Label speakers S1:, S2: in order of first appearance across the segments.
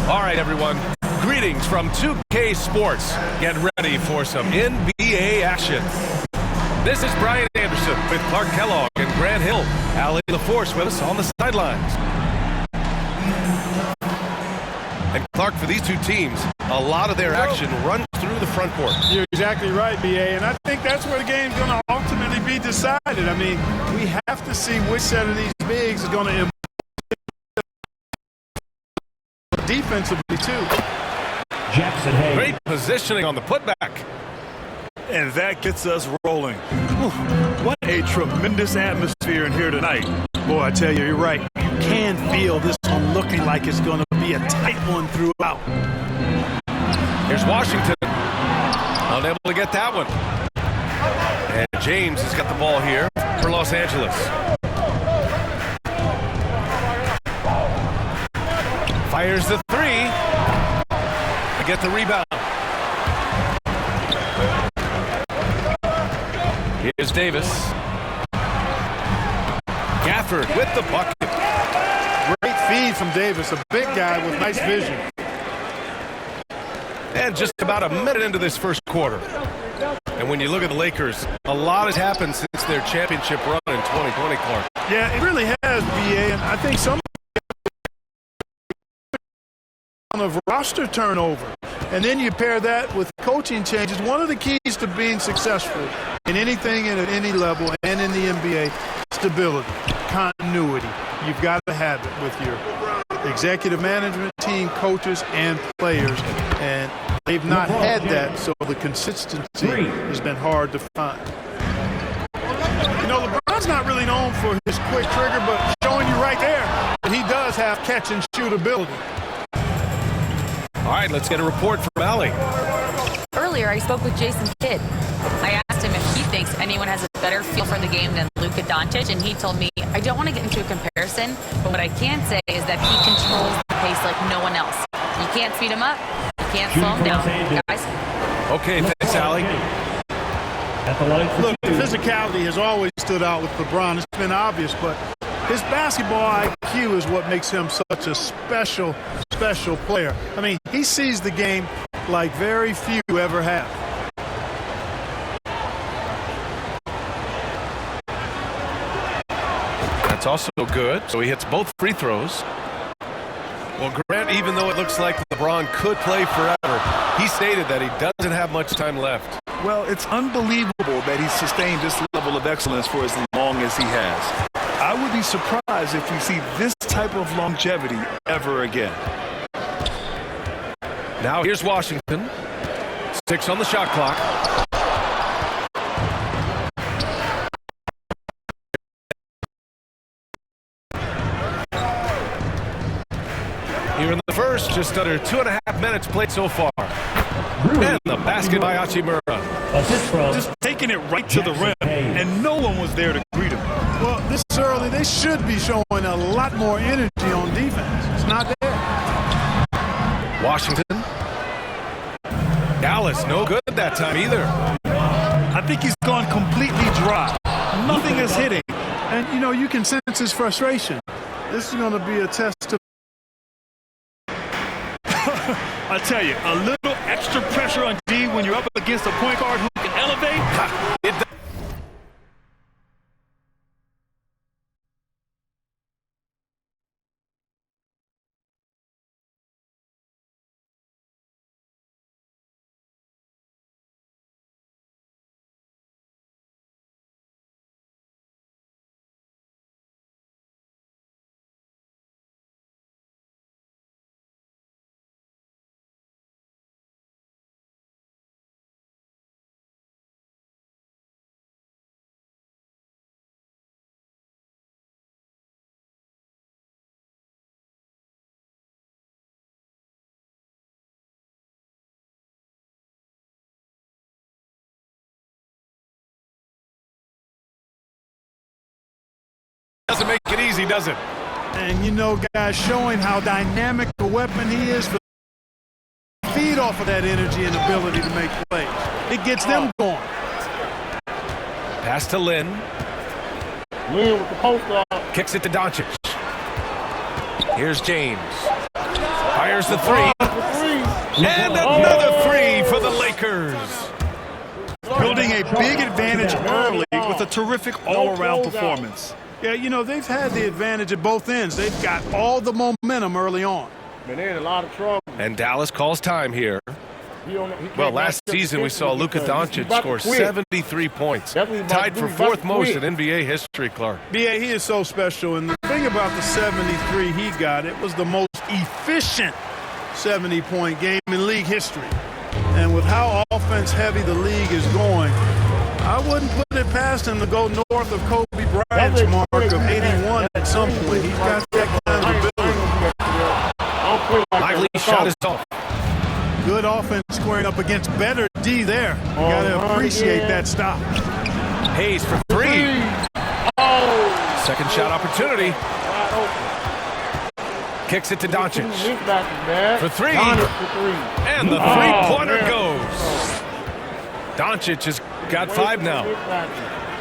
S1: All right, everyone. Greetings from 2K Sports. Get ready for some NBA action. This is Brian Anderson with Clark Kellogg and Grant Hill. Allie LaForce with us on the sidelines. And Clark, for these two teams, a lot of their action runs through the front court.
S2: You're exactly right, B.A., and I think that's where the game's going to ultimately be decided. I mean, we have to see which set of these bigs is going to improve defensively, too.
S3: Jackson Hayes.
S1: Great positioning on the putback.
S4: And that gets us rolling. What a tremendous atmosphere in here tonight.
S2: Boy, I tell you, you're right. You can feel this one looking like it's going to be a tight one throughout.
S1: Here's Washington. Unable to get that one. And James has got the ball here for Los Angeles. Fires the three. To get the rebound. Here's Davis. Gafford with the bucket.
S2: Great feed from Davis, a big guy with nice vision.
S1: And just about a minute into this first quarter. And when you look at the Lakers, a lot has happened since their championship run in 2020, Clark.
S2: Yeah, it really has, B.A., and I think some of roster turnover. And then you pair that with coaching changes. One of the keys to being successful in anything and at any level and in the NBA, stability, continuity. You've got to have it with your executive management team, coaches, and players. And they've not had that, so the consistency has been hard to find. You know, LeBron's not really known for his quick trigger, but showing you right there that he does have catch-and-shoot ability.
S1: All right, let's get a report from Allie.
S5: Earlier, I spoke with Jason Kidd. I asked him if he thinks anyone has a better feel for the game than Luka Doncic, and he told me, I don't want to get into a comparison, but what I can say is that he controls the pace like no one else. You can't speed him up. You can't slow him down, guys.
S1: Okay, thanks, Allie.
S2: Look, the physicality has always stood out with LeBron. It's been obvious, but his basketball IQ is what makes him such a special player. I mean, he sees the game like very few ever have.
S1: That's also good. So he hits both free throws. Well, Grant, even though it looks like LeBron could play forever, he stated that he doesn't have much time left.
S4: Well, it's unbelievable that he's sustained this level of excellence for as long as he has. I would be surprised if we see this type of longevity ever again.
S1: Now here's Washington. 6 on the shot clock. Here in the first, just under 2.5 minutes played so far. And the basket by Hachimura.
S4: Just taking it right to the rim, and no one was there to greet him.
S2: Well, this early, they should be showing a lot more energy on defense. It's not there.
S1: Washington. Dallas, no good that time either.
S4: I think he's gone completely dry. Nothing is hitting.
S2: And, you know, you can sense his frustration. This is going to be a test to
S4: I tell you, a little extra pressure on D when you're up against a point guard who can elevate.
S1: Doesn't make it easy, does it?
S2: And, you know, guys, showing how dynamic a weapon he is, for feed off of that energy and ability to make plays. It gets them going.
S1: Pass to Lynn.
S3: Lynn with the post up.
S1: Kicks it to Doncic. Here's James. Fires There's the three. And another three for the Lakers.
S4: Building a big advantage early with a terrific all-around performance.
S2: Yeah, you know, they've had the advantage at both ends. They've got all the momentum early on.
S3: Man, they're in a lot of trouble.
S1: And Dallas calls time here. Well, last season we saw Luka Doncic score 73 points. Tied for fourth most in NBA history, Clark.
S2: B.A., he is so special. And the thing about the 73 he got, it was the most efficient 70-point game in league history. And with how offense-heavy the league is going, I wouldn't put it past him to go north of Kobe Bryant's mark of 81 at some point. He's got that kind of ability.
S1: Lively shot is off.
S2: Good offense squaring up against better D there. You got to appreciate that stop.
S1: Hayes for three. Second shot opportunity. Kicks it to Doncic. For three. And the three-pointer goes. Doncic has got 5 now.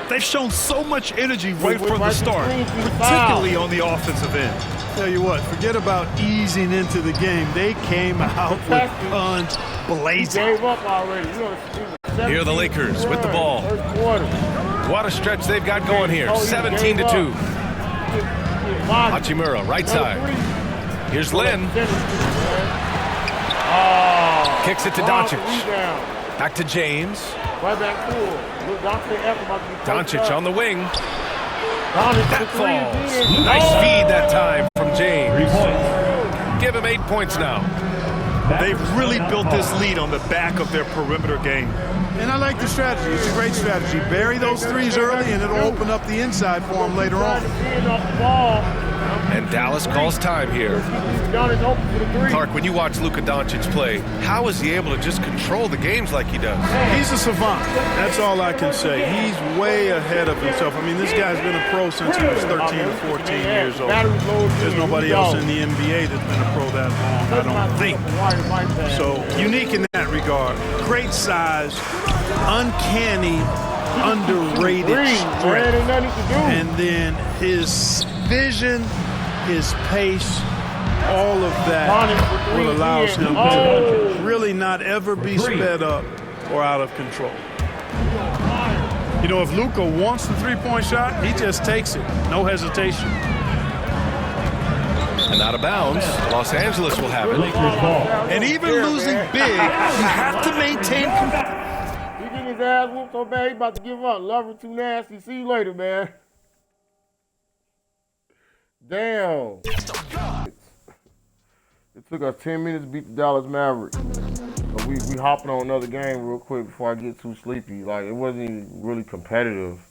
S4: They've shown so much energy right from the start, particularly on the offensive end.
S2: Tell you what, forget about easing into the game. They came out with guns blazing.
S1: Here are the Lakers with the ball. What a stretch they've got going here. 17-2. Hachimura, right side. Here's Lynn. Kicks it to Doncic. Back to James. Doncic on the wing. That falls. Nice feed that time from James. Give him 8 points now.
S4: They've really built this lead on the back of their perimeter game.
S2: And I like the strategy. It's a great strategy. Bury those threes early, and it'll open up the inside for them later on.
S1: And Dallas calls time here. Clark, when you watch Luka Doncic play, how is he able to just control the games like he does?
S2: He's a savant. That's all I can say. He's way ahead of himself. I mean, this guy's been a pro since he was 13 or 14 years old. There's nobody else in the NBA that's been a pro that long, I don't think. So, unique in that regard. Great size, uncanny, underrated strength. And then his vision, his pace, all of that what allows him to really not ever be sped up or out of control. You know, if Luka wants the three-point shot, he just takes it. No hesitation.
S1: And out of bounds, Los Angeles will have it.
S4: And even losing big, you have to maintain control.
S3: He getting his ass whooped so bad, he about to give up. Love her too nasty. See you later, man. Damn. It took us 10 minutes to beat the Dallas Mavericks. So we hopping on another game real quick before I get too sleepy. Like, it wasn't even really competitive.